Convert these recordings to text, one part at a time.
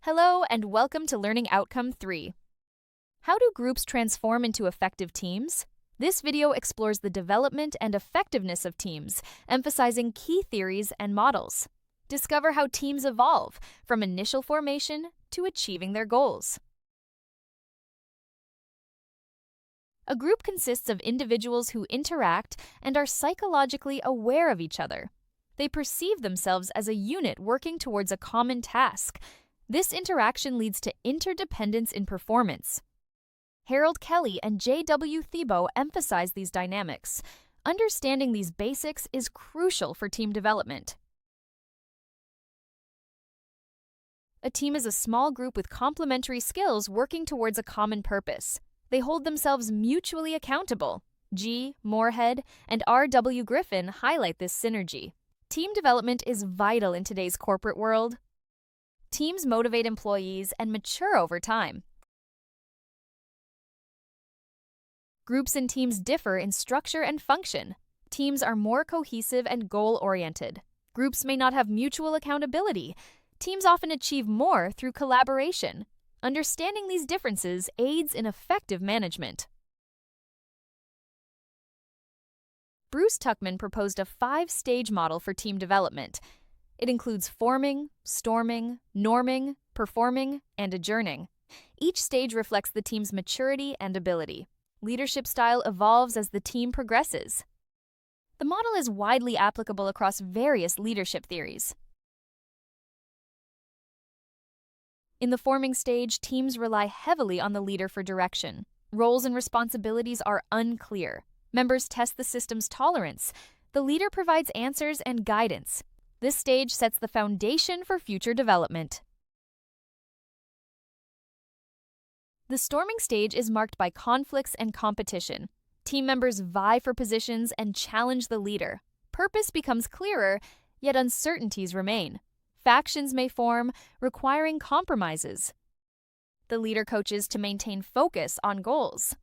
Hello and welcome to Learning Outcome 3. How do groups transform into effective teams? This video explores the development and effectiveness of teams, emphasizing key theories and models. Discover how teams evolve from initial formation to achieving their goals. A group consists of individuals who interact and are psychologically aware of each other. They perceive themselves as a unit working towards a common task. This interaction leads to interdependence in performance. Harold Kelly and J.W. Thibault emphasize these dynamics. Understanding these basics is crucial for team development. A team is a small group with complementary skills working towards a common purpose. They hold themselves mutually accountable. G. Moorhead and R.W. Griffin highlight this synergy. Team development is vital in today's corporate world. Teams motivate employees and mature over time. Groups and teams differ in structure and function. Teams are more cohesive and goal-oriented. Groups may not have mutual accountability. Teams often achieve more through collaboration. Understanding these differences aids in effective management. Bruce Tuckman proposed a 5-stage model for team development. It includes forming, storming, norming, performing, and adjourning. Each stage reflects the team's maturity and ability. Leadership style evolves as the team progresses. The model is widely applicable across various leadership theories. In the forming stage, teams rely heavily on the leader for direction. Roles and responsibilities are unclear. Members test the system's tolerance. The leader provides answers and guidance. This stage sets the foundation for future development. The storming stage is marked by conflicts and competition. Team members vie for positions and challenge the leader. Purpose becomes clearer, yet uncertainties remain. Factions may form, requiring compromises. The leader coaches to maintain focus on goals.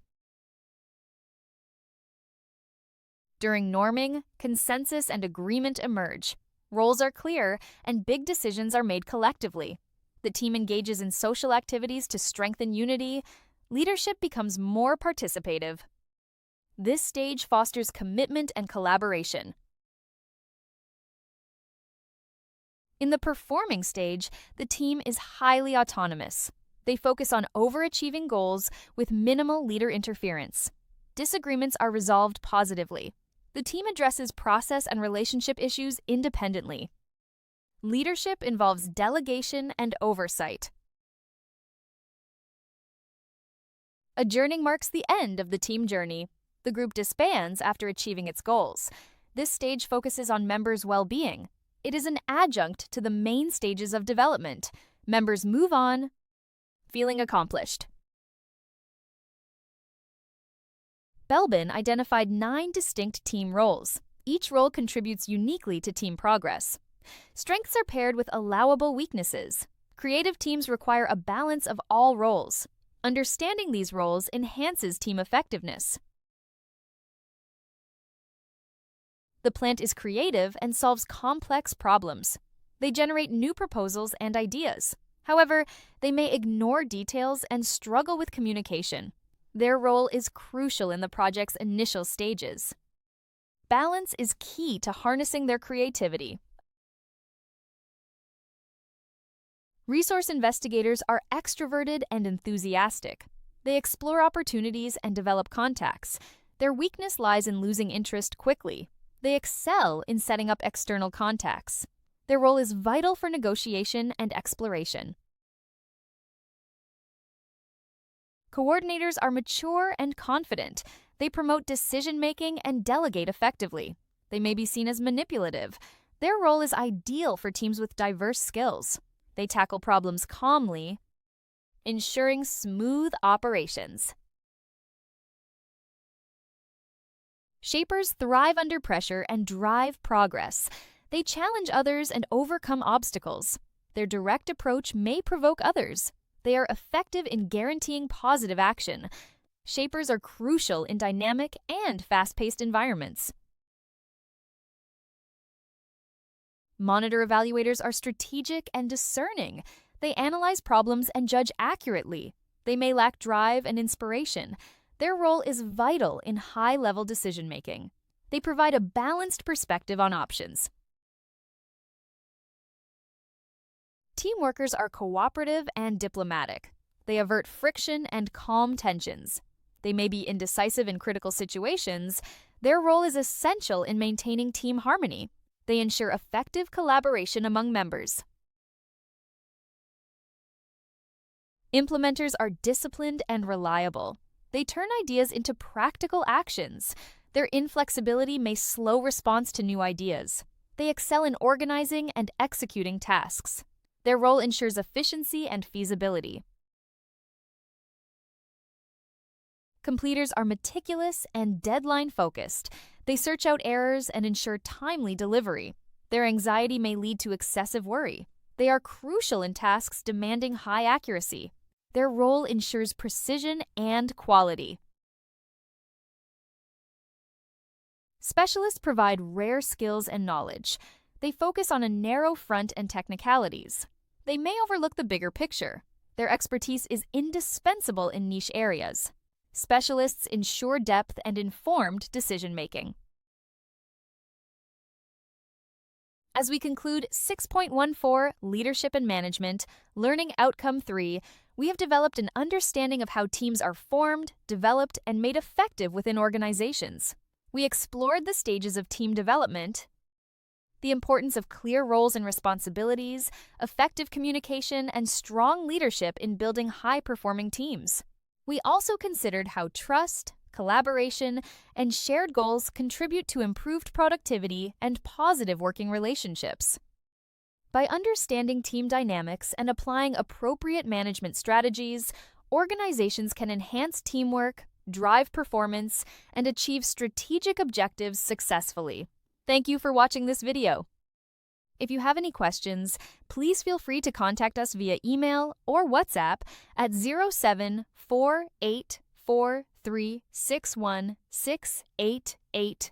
During norming, consensus and agreement emerge. Roles are clear, and big decisions are made collectively. The team engages in social activities to strengthen unity. Leadership becomes more participative. This stage fosters commitment and collaboration. In the performing stage, the team is highly autonomous. They focus on overachieving goals with minimal leader interference. Disagreements are resolved positively. The team addresses process and relationship issues independently. Leadership involves delegation and oversight. Adjourning marks the end of the team journey. The group disbands after achieving its goals. This stage focuses on members' well-being. It is an adjunct to the main stages of development. Members move on, feeling accomplished. Belbin identified 9 distinct team roles. Each role contributes uniquely to team progress. Strengths are paired with allowable weaknesses. Creative teams require a balance of all roles. Understanding these roles enhances team effectiveness. The plant is creative and solves complex problems. They generate new proposals and ideas. However, they may ignore details and struggle with communication. Their role is crucial in the project's initial stages. Balance is key to harnessing their creativity. Resource investigators are extroverted and enthusiastic. They explore opportunities and develop contacts. Their weakness lies in losing interest quickly. They excel in setting up external contacts. Their role is vital for negotiation and exploration. Coordinators are mature and confident. They promote decision-making and delegate effectively. They may be seen as manipulative. Their role is ideal for teams with diverse skills. They tackle problems calmly, ensuring smooth operations. Shapers thrive under pressure and drive progress. They challenge others and overcome obstacles. Their direct approach may provoke others. They are effective in guaranteeing positive action. Shapers are crucial in dynamic and fast-paced environments. Monitor evaluators are strategic and discerning. They analyze problems and judge accurately. They may lack drive and inspiration. Their role is vital in high-level decision-making. They provide a balanced perspective on options. Team workers are cooperative and diplomatic. They avert friction and calm tensions. They may be indecisive in critical situations. Their role is essential in maintaining team harmony. They ensure effective collaboration among members. Implementers are disciplined and reliable. They turn ideas into practical actions. Their inflexibility may slow response to new ideas. They excel in organizing and executing tasks. Their role ensures efficiency and feasibility. Completers are meticulous and deadline-focused. They search out errors and ensure timely delivery. Their anxiety may lead to excessive worry. They are crucial in tasks demanding high accuracy. Their role ensures precision and quality. Specialists provide rare skills and knowledge. They focus on a narrow front and technicalities. They may overlook the bigger picture. Their expertise is indispensable in niche areas. Specialists ensure depth and informed decision-making. As we conclude 6.14 Leadership and Management, Learning Outcome 3, we have developed an understanding of how teams are formed, developed, and made effective within organizations. We explored the stages of team development, the importance of clear roles and responsibilities, effective communication, and strong leadership in building high-performing teams. We also considered how trust, collaboration, and shared goals contribute to improved productivity and positive working relationships. By understanding team dynamics and applying appropriate management strategies, organizations can enhance teamwork, drive performance, and achieve strategic objectives successfully. Thank you for watching this video. If you have any questions, please feel free to contact us via email or WhatsApp at 074843616888.